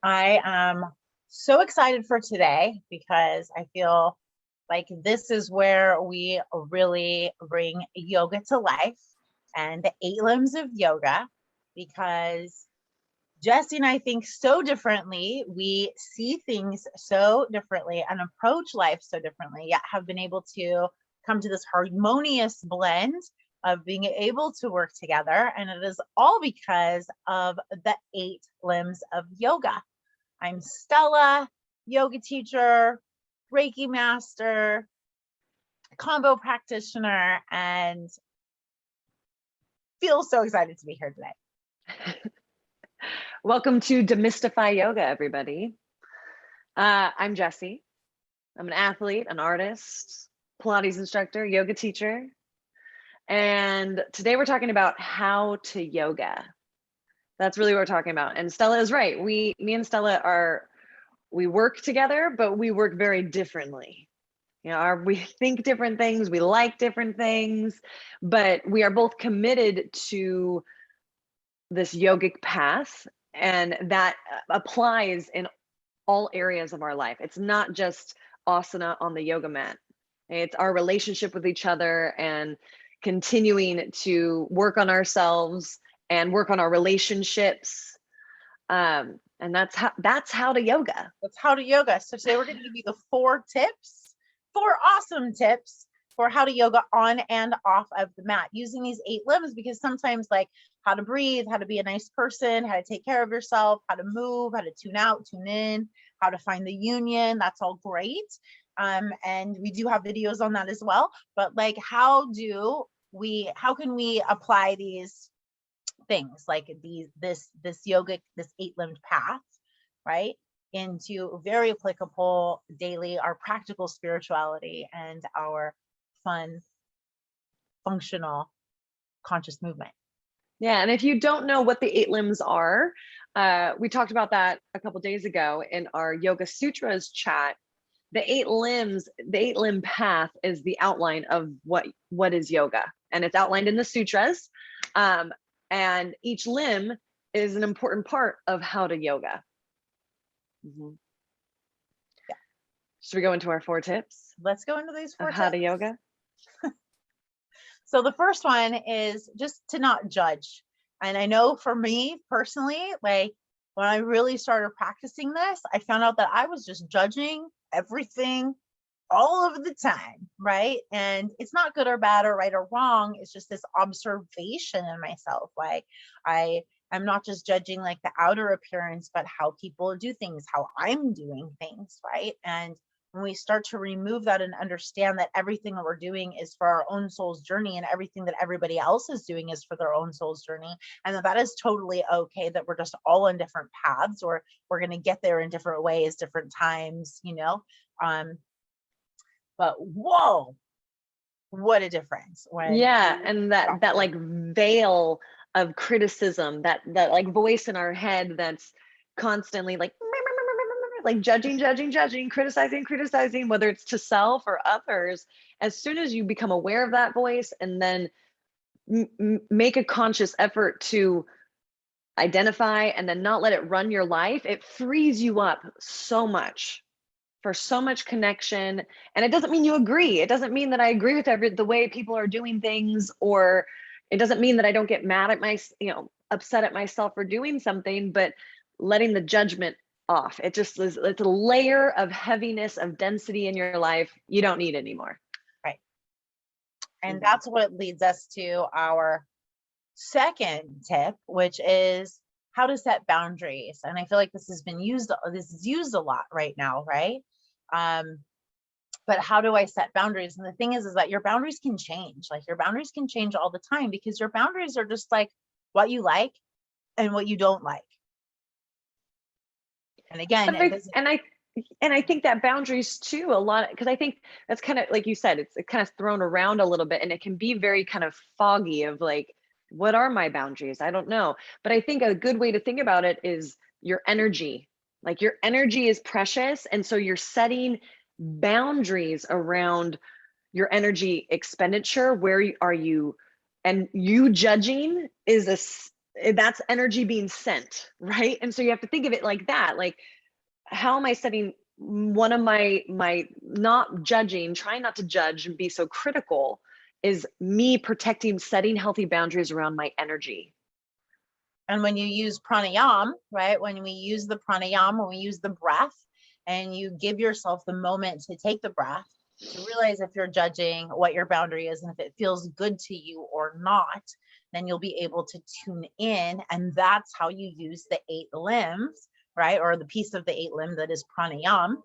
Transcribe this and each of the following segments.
I am so excited for today because I feel like this is where we really bring yoga to life and the 8 limbs of yoga, because Jessi and I think so differently. We see things so differently and approach life so differently, yet have been able to come to this harmonious blend of being able to work together. And it is all because of the 8 limbs of yoga. I'm Stella, yoga teacher, Reiki master, combo practitioner, and feel so excited to be here today. Welcome to Demystify Yoga, everybody. I'm Jessi. I'm an athlete, an artist, Pilates instructor, yoga teacher. And today we're talking about how to yoga. That's really what we're talking about. And Stella is right. Me and Stella we work together, but we work very differently. You know, we think different things, we like different things, but we are both committed to this yogic path, and that applies in all areas of our life. It's not just asana on the yoga mat. It's our relationship with each other and continuing to work on ourselves and work on our relationships. And that's how to yoga. That's how to yoga. So today we're going to give you the 4 awesome tips for how to yoga on and off of the mat using these 8 limbs, because sometimes like how to breathe, how to be a nice person, how to take care of yourself, how to move, how to tune out, tune in, how to find the union. That's all great. And we do have videos on that as well. But like, how can we apply these things like this yogic, this 8-limbed path, right, into very applicable daily, our practical spirituality and our fun, functional, conscious movement. Yeah, and if you don't know what the 8 limbs are, we talked about that a couple days ago in our Yoga Sutras chat. The 8-limb path is the outline of what is yoga, and it's outlined in the sutras. And each limb is an important part of how to yoga. Mm-hmm. Yeah. Should we go into our 4 tips? Let's go into these 4 tips. How to yoga. So the first one is just to not judge. And I know for me personally, like when I really started practicing this, I found out that I was just judging everything all of the time, right? And it's not good or bad or right or wrong. It's just this observation in myself. Like I'm not just judging like the outer appearance, but how people do things, how I'm doing things, right? And when we start to remove that and understand that everything that we're doing is for our own soul's journey, and everything that everybody else is doing is for their own soul's journey, and that is totally okay, that we're just all on different paths, or we're going to get there in different ways, different times, you know. But whoa, what a difference. And that like veil of criticism, that like voice in our head that's constantly like judging, criticizing, whether it's to self or others. As soon as you become aware of that voice and then make a conscious effort to identify and then not let it run your life, it frees you up so much for so much connection. And it doesn't mean you agree. It doesn't mean that I agree with the way people are doing things, or it doesn't mean that I don't get mad at upset at myself for doing something, but letting the judgment off. It's a layer of heaviness, of density in your life you don't need anymore. Right. And that's what leads us to our second tip, which is how to set boundaries. And I feel like this is used a lot right now, right? But how do I set boundaries? And the thing is that your boundaries can change. Like your boundaries can change all the time, because your boundaries are just like what you like and what you don't like. And again, I think that boundaries too, a lot, because I think that's kind of like you said, it's kind of thrown around a little bit, and it can be very kind of foggy of like, what are my boundaries? I don't know. But I think a good way to think about it is your energy. Like your energy is precious. And so you're setting boundaries around your energy expenditure. Where are you? And you judging is that's energy being sent, right? And so you have to think of it like that. Like, how am I setting one of my not judging, trying not to judge and be so critical, is me protecting, setting healthy boundaries around my energy. And when you use pranayama, right? When we use the pranayama, when we use the breath, and you give yourself the moment to take the breath, to realize if you're judging what your boundary is and if it feels good to you or not, then you'll be able to tune in. And that's how you use the 8 limbs, right? Or the piece of the 8 limb that is pranayama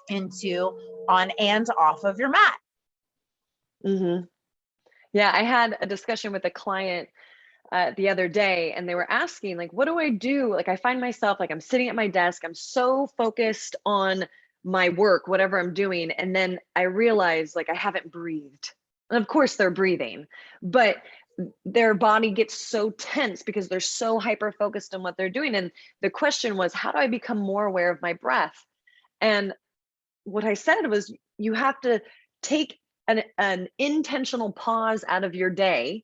into on and off of your mat. Mm-hmm. Yeah, I had a discussion with a client the other day, and they were asking, like, what do I do? Like, I find myself, like, I'm sitting at my desk, I'm so focused on my work, whatever I'm doing, and then I realize, like, I haven't breathed. And of course they're breathing, but their body gets so tense because they're so hyper focused on what they're doing. And the question was, how do I become more aware of my breath? And what I said was, you have to take an intentional pause out of your day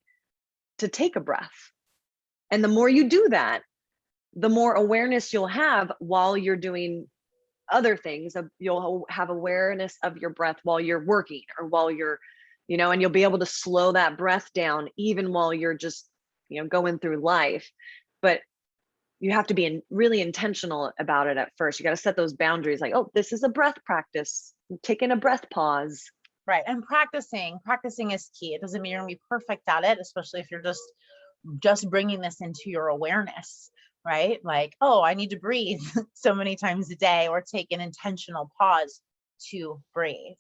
to take a breath. And the more you do that, the more awareness you'll have while you're doing other things. You'll have awareness of your breath while you're working, or while you're, and you'll be able to slow that breath down even while you're just, going through life. But you have to be really intentional about it at first. You got to set those boundaries, like, oh, this is a breath practice. I'm taking a breath pause. Right. And practicing is key. It doesn't mean you're going to be perfect at it, especially if you're just bringing this into your awareness, right? Like, oh, I need to breathe so many times a day, or take an intentional pause to breathe.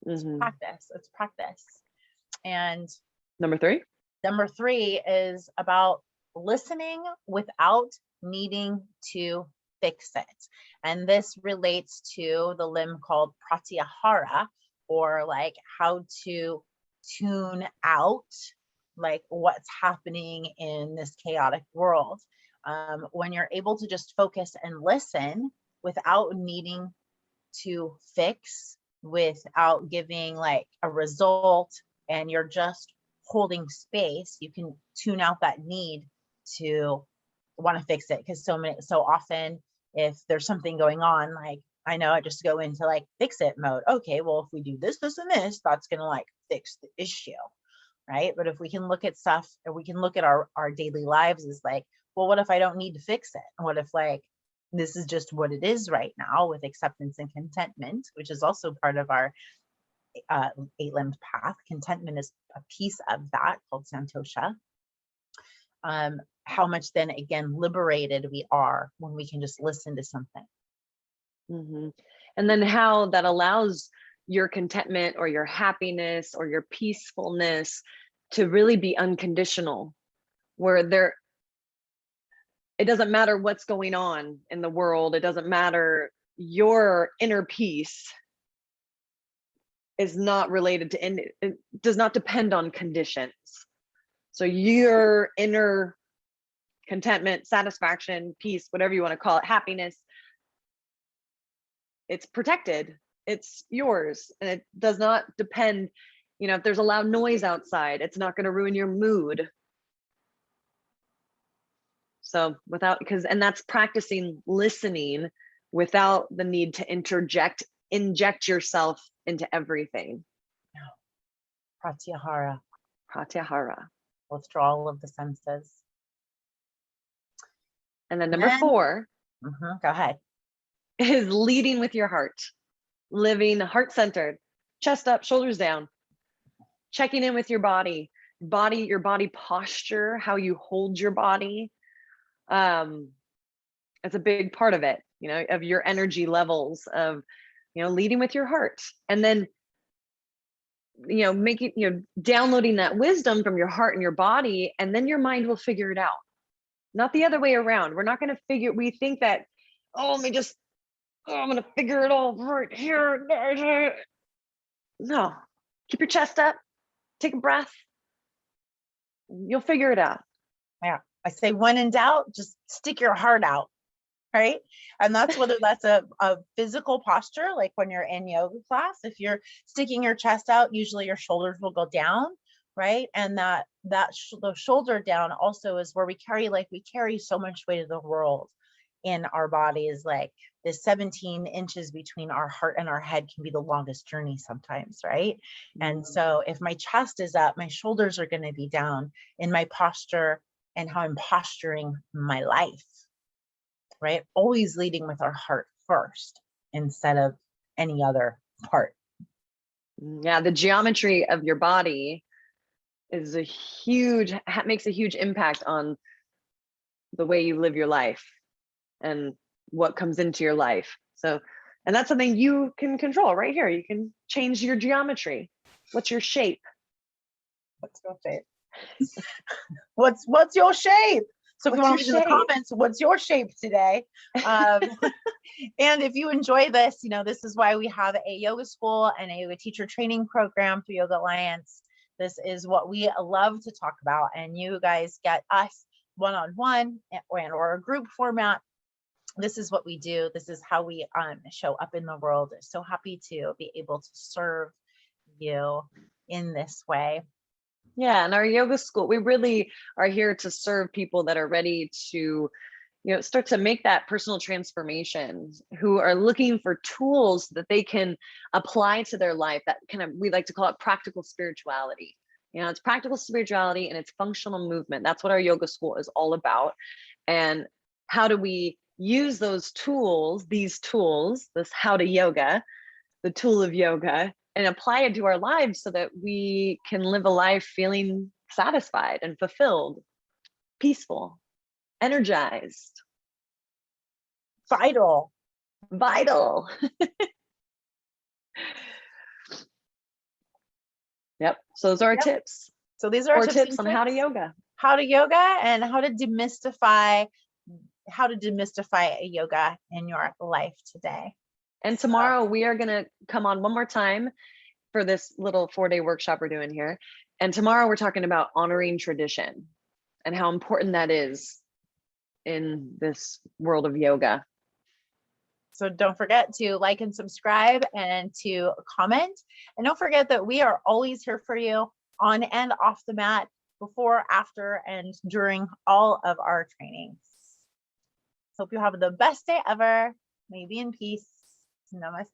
It's practice. It's practice. And Number 3 is about listening without needing to fix it. And this relates to the limb called pratyahara, or like how to tune out like what's happening in this chaotic world. When you're able to just focus and listen without needing to fix, without giving like a result, and you're just holding space, you can tune out that need to want to fix it. Because so often, if there's something going on, like, I know I just go into like fix it mode. Okay, well, if we do this, this, and this, that's gonna like fix the issue, right? But if we can look at stuff, or we can look at our daily lives as like, well, what if I don't need to fix it? What if like this is just what it is right now, with acceptance and contentment, which is also part of our 8-limbed path. Contentment is a piece of that, called santosha. How much then again liberated we are when we can just listen to something. And then how that allows your contentment, or your happiness, or your peacefulness to really be unconditional, where it doesn't matter what's going on in the world. It doesn't matter. Your inner peace is not related to, it does not depend on conditions. So your inner contentment, satisfaction, peace, whatever you want to call it, happiness, it's protected, it's yours, and it does not depend, if there's a loud noise outside, it's not going to ruin your mood. So and that's practicing listening without the need to inject yourself into everything. Pratyahara. Withdrawal of the senses. And then number 4, go ahead, is leading with your heart, living heart-centered, chest up, shoulders down, checking in with your body, your body posture, how you hold your body. It's a big part of it, of your energy levels, of, leading with your heart. And then, making, downloading that wisdom from your heart and your body, and then your mind will figure it out. Not the other way around. We're not going to we think that, I'm going to figure it all right here. No, keep your chest up, take a breath. You'll figure it out. Yeah. I say, when in doubt, just stick your heart out, right? And that's whether that's a physical posture, like when you're in yoga class. If you're sticking your chest out, usually your shoulders will go down, right? And that the shoulder down also is where we carry so much weight of the world in our bodies. Like the 17 inches between our heart and our head can be the longest journey sometimes, right? And so if my chest is up, my shoulders are going to be down in my posture and how I'm posturing my life, right? Always leading with our heart first instead of any other part. Yeah, the geometry of your body is makes a huge impact on the way you live your life and what comes into your life. So, and that's something you can control right here. You can change your geometry. What's your shape? What's your shape? What's your shape? So if you want to leave in the comments, what's your shape today? And if you enjoy this, this is why we have a yoga school and a yoga teacher training program through Yoga Alliance. This is what we love to talk about. And you guys get us one-on-one or a group format. This is what we do. This is how we show up in the world. So happy to be able to serve you in this way. Yeah, and our yoga school, we really are here to serve people that are ready to, start to make that personal transformation, who are looking for tools that they can apply to their life. That we like to call it practical spirituality. It's practical spirituality and it's functional movement. That's what our yoga school is all about. And how do we use those tools, this hatha yoga, the tool of yoga, and apply it to our lives so that we can live a life feeling satisfied and fulfilled, peaceful, energized, vital. Yep. So those are our tips. So these are our tips on hatha yoga. Hatha yoga and how to demystify a yoga in your life today. And tomorrow we are going to come on one more time for this little 4-day workshop we're doing here. And tomorrow we're talking about honoring tradition and how important that is in this world of yoga. So don't forget to like and subscribe and to comment. And don't forget that we are always here for you on and off the mat, before, after, and during all of our trainings. Hope you have the best day ever. May you be in peace. Namaste.